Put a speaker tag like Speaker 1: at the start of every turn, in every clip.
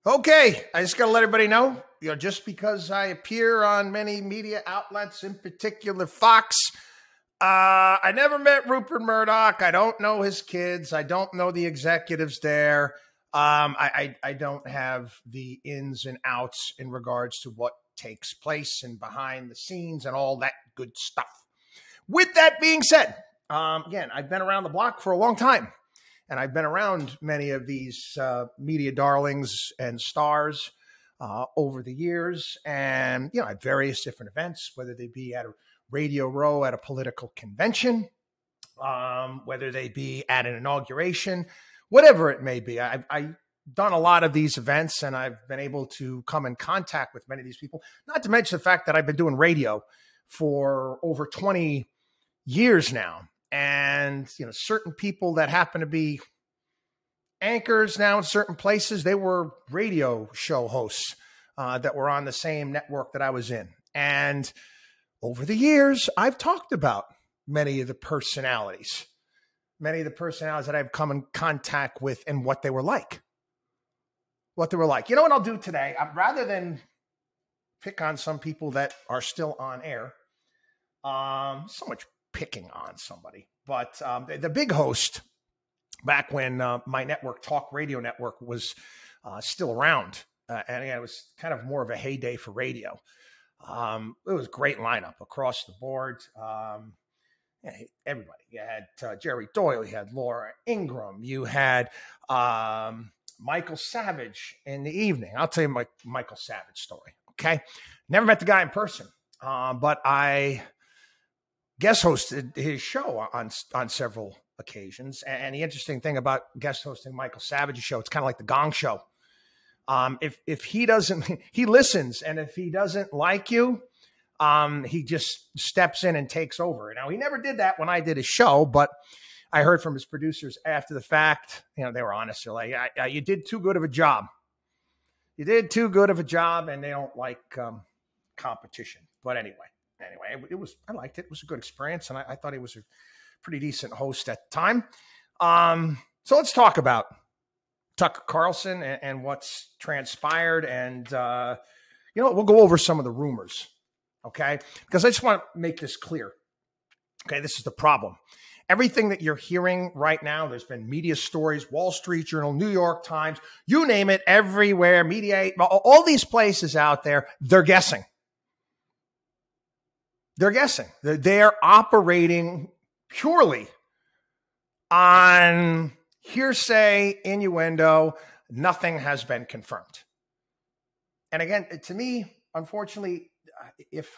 Speaker 1: Okay, I just got to let everybody know, just because I appear on many media outlets, in particular Fox, I never met Rupert Murdoch. I don't know his kids. I don't know the executives there. I don't have the ins and outs in regards to what takes place and behind the scenes and all that good stuff. With that being said, again, I've been around the block for a long time. And I've been around many of these media darlings and stars over the years, and at various different events, whether they be at a Radio Row at a political convention, whether they be at an inauguration, whatever it may be. I've done a lot of these events, and I've been able to come in contact with many of these people. Not to mention the fact that I've been doing radio for over 20 years now. And, certain people that happen to be anchors now in certain places, they were radio show hosts that were on the same network that I was in. And over the years, I've talked about many of the personalities that I've come in contact with and what they were like. You know what I'll do today? Rather than pick on some people that are still on air, so much picking on somebody, but the big host back when my network, Talk Radio Network, was still around, and it was kind of more of a heyday for radio. It was a great lineup across the board. Everybody. You had Jerry Doyle, you had Laura Ingraham, you had Michael Savage in the evening. I'll tell you my Michael Savage story. Okay, never met the guy in person, but I guest hosted his show on several occasions. And the interesting thing about guest hosting Michael Savage's show, it's kind of like the Gong Show. If he doesn't, he listens, and if he doesn't like you, he just steps in and takes over. Now, he never did that when I did his show, but I heard from his producers after the fact. They were honest. They're like, you did too good of a job. You did too good of a job, and they don't like competition. But anyway, I liked it. It was a good experience, and I thought he was a pretty decent host at the time. So let's talk about Tucker Carlson and what's transpired, and we'll go over some of the rumors, okay? Because I just want to make this clear. Okay, this is the problem. Everything that you're hearing right now, there's been media stories, Wall Street Journal, New York Times, you name it, everywhere, Media, all these places out there, they're guessing. They're guessing. They're operating purely on hearsay, innuendo. Nothing has been confirmed. And again, to me, unfortunately, if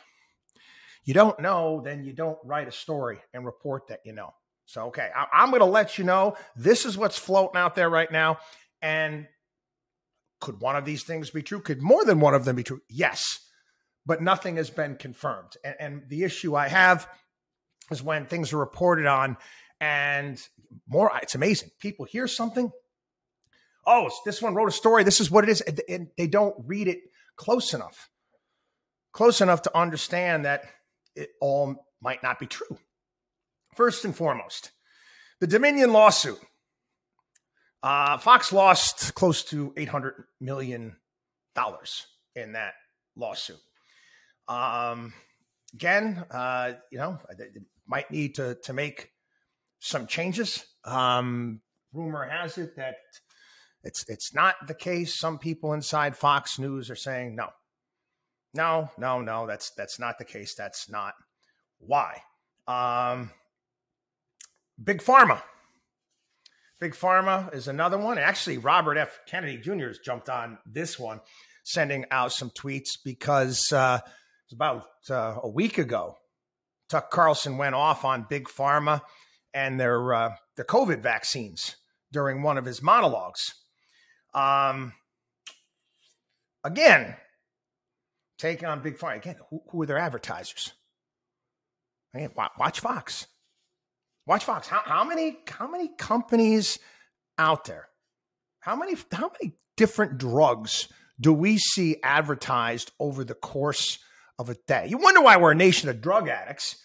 Speaker 1: you don't know, then you don't write a story and report that you know. So, okay, I'm going to let you know this is what's floating out there right now. And could one of these things be true? Could more than one of them be true? Yes. But nothing has been confirmed. And the issue I have is when things are reported on and more, it's amazing. People hear something. Oh, this one wrote a story. This is what it is. And they don't read it close enough to understand that it all might not be true. First and foremost, the Dominion lawsuit. Fox lost close to $800 million in that lawsuit. Again, they might need to make some changes. Rumor has it that it's not the case. Some people inside Fox News are saying no, that's not the case. That's not why. Big Pharma. Big Pharma is another one. Actually, Robert F. Kennedy Jr. has jumped on this one, sending out some tweets because it's about a week ago, Tucker Carlson went off on Big Pharma and their COVID vaccines during one of his monologues. Again, taking on Big Pharma. Again, who are their advertisers? Again, watch Fox. Watch Fox. How many companies out there? How many different drugs do we see advertised over the course of a day? You wonder why we're a nation of drug addicts.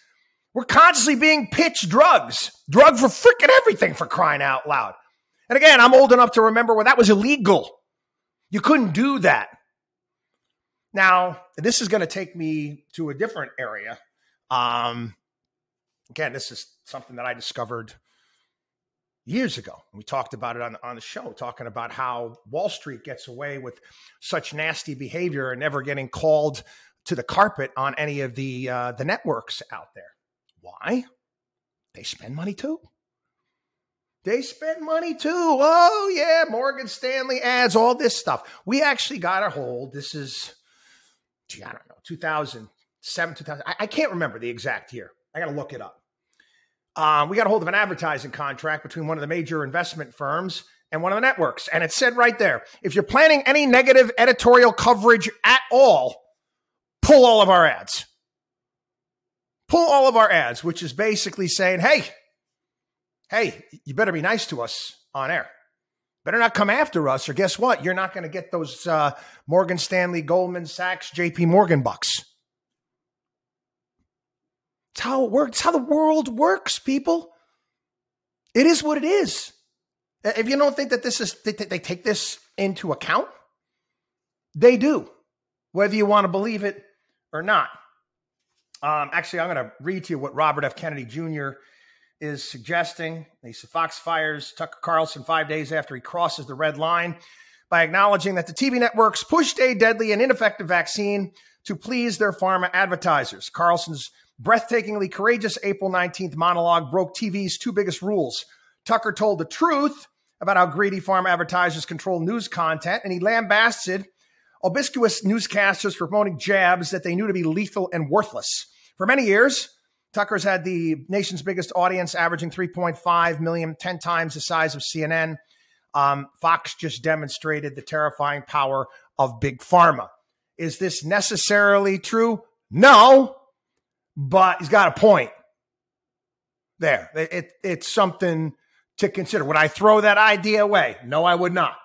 Speaker 1: We're constantly being pitched drugs. Drug for freaking everything, for crying out loud. And again, I'm old enough to remember when that was illegal. You couldn't do that. Now, this is going to take me to a different area. Again, this is something that I discovered years ago. We talked about it on the show, talking about how Wall Street gets away with such nasty behavior and never getting called to the carpet on any of the networks out there. Why? They spend money too. They spend money too. Oh, yeah, Morgan Stanley ads, all this stuff. We actually got a hold. This is, I don't know, 2007, 2000. I can't remember the exact year. I got to look it up. We got a hold of an advertising contract between one of the major investment firms and one of the networks. And it said right there, if you're planning any negative editorial coverage at all, pull all of our ads. Pull all of our ads, which is basically saying, hey, you better be nice to us on air. Better not come after us, or guess what? You're not going to get those Morgan Stanley, Goldman Sachs, JP Morgan bucks. It's how it works. It's how the world works, people. It is what it is. If you don't think that this is, they take this into account, they do, whether you want to believe it or not. Actually, I'm going to read to you what Robert F. Kennedy Jr. is suggesting. He said, Fox fires Tucker Carlson 5 days after he crosses the red line by acknowledging that the TV networks pushed a deadly and ineffective vaccine to please their pharma advertisers. Carlson's breathtakingly courageous April 19th monologue broke TV's two biggest rules. Tucker told the truth about how greedy pharma advertisers control news content, and he lambasted obscure newscasters for promoting jabs that they knew to be lethal and worthless. For many years, Tucker's had the nation's biggest audience, averaging 3.5 million, 10 times the size of CNN. Fox just demonstrated the terrifying power of big pharma. Is this necessarily true? No, but he's got a point there. It's something to consider. Would I throw that idea away? No, I would not.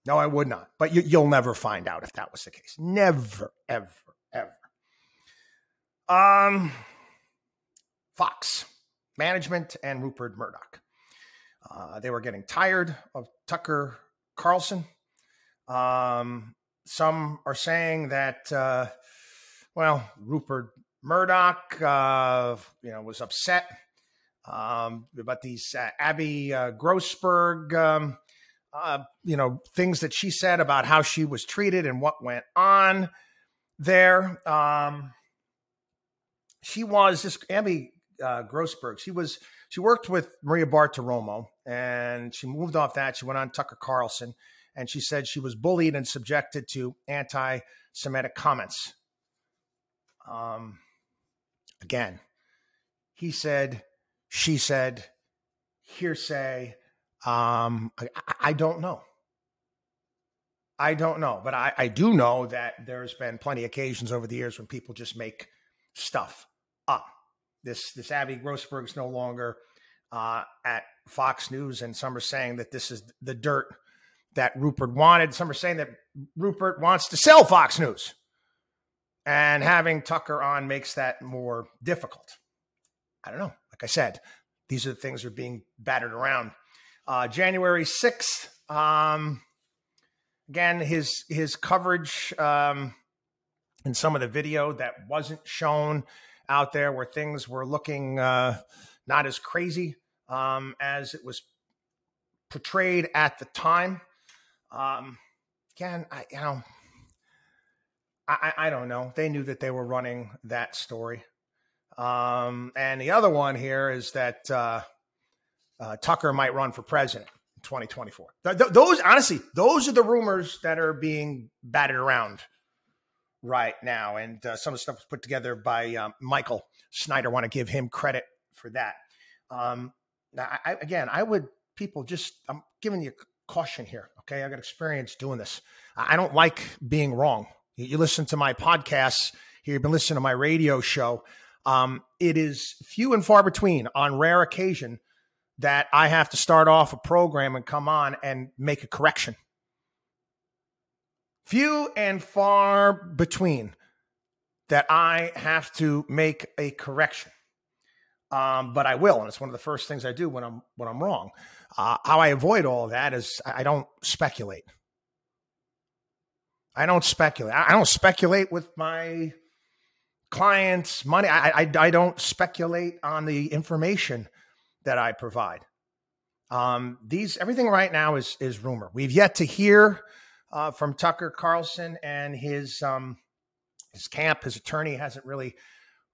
Speaker 1: No, I would not. But you'll never find out if that was the case. Never, ever, ever. Fox management and Rupert Murdoch. They were getting tired of Tucker Carlson. Some are saying that, Rupert Murdoch, was upset about these Abby Grossberg, things that she said about how she was treated and what went on there. Abby Grossberg. She worked with Maria Bartiromo, and she moved off that. She went on Tucker Carlson, and she said she was bullied and subjected to anti-Semitic comments. Again, he said, she said, hearsay. I don't know. But I do know that there's been plenty of occasions over the years when people just make stuff up. This Abby Grossberg's no longer at Fox News, and some are saying that this is the dirt that Rupert wanted. Some are saying that Rupert wants to sell Fox News, and having Tucker on makes that more difficult. I don't know. Like I said, these are the things that are being battered around. January 6th, again, his coverage in some of the video that wasn't shown out there, where things were looking not as crazy as it was portrayed at the time. Again, I don't know. They knew that they were running that story. And the other one here is that Tucker might run for president in 2024. Those are the rumors that are being batted around right now. And some of the stuff was put together by Michael Snyder. I want to give him credit for that. I'm giving you caution here. Okay. I got experience doing this. I don't like being wrong. You listen to my podcasts here. You've been listening to my radio show. It is few and far between, on rare occasion, that I have to start off a program and come on and make a correction. Few and far between that I have to make a correction. But I will, and it's one of the first things I do when I'm wrong. How I avoid all of that is I don't speculate. I don't speculate. I don't speculate with my clients' money. I don't speculate on the information that I provide. Everything right now is rumor. We've yet to hear from Tucker Carlson and his camp. His attorney hasn't really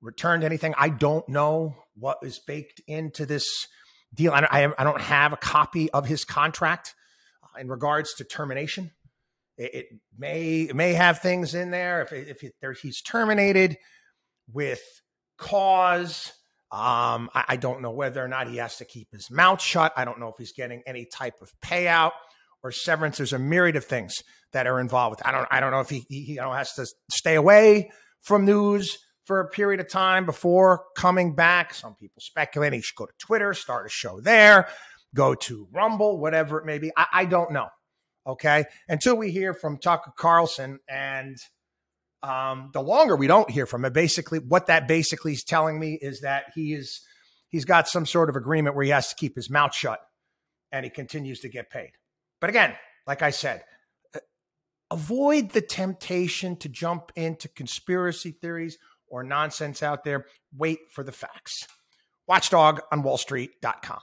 Speaker 1: returned anything. I don't know what is baked into this deal. I don't have a copy of his contract in regards to termination. It may have things in there if he's terminated with cause. I don't know whether or not he has to keep his mouth shut. I don't know if he's getting any type of payout or severance. There's a myriad of things that are involved with it. I don't know if he has to stay away from news for a period of time before coming back. Some people speculate he should go to Twitter, start a show there, go to Rumble, whatever it may be. I don't know. Okay. Until we hear from Tucker Carlson, and the longer we don't hear from him, basically what that basically is telling me is that he's got some sort of agreement where he has to keep his mouth shut and he continues to get paid. But again, like I said, avoid the temptation to jump into conspiracy theories or nonsense out there. Wait for the facts. WatchDog on WallStreet.com.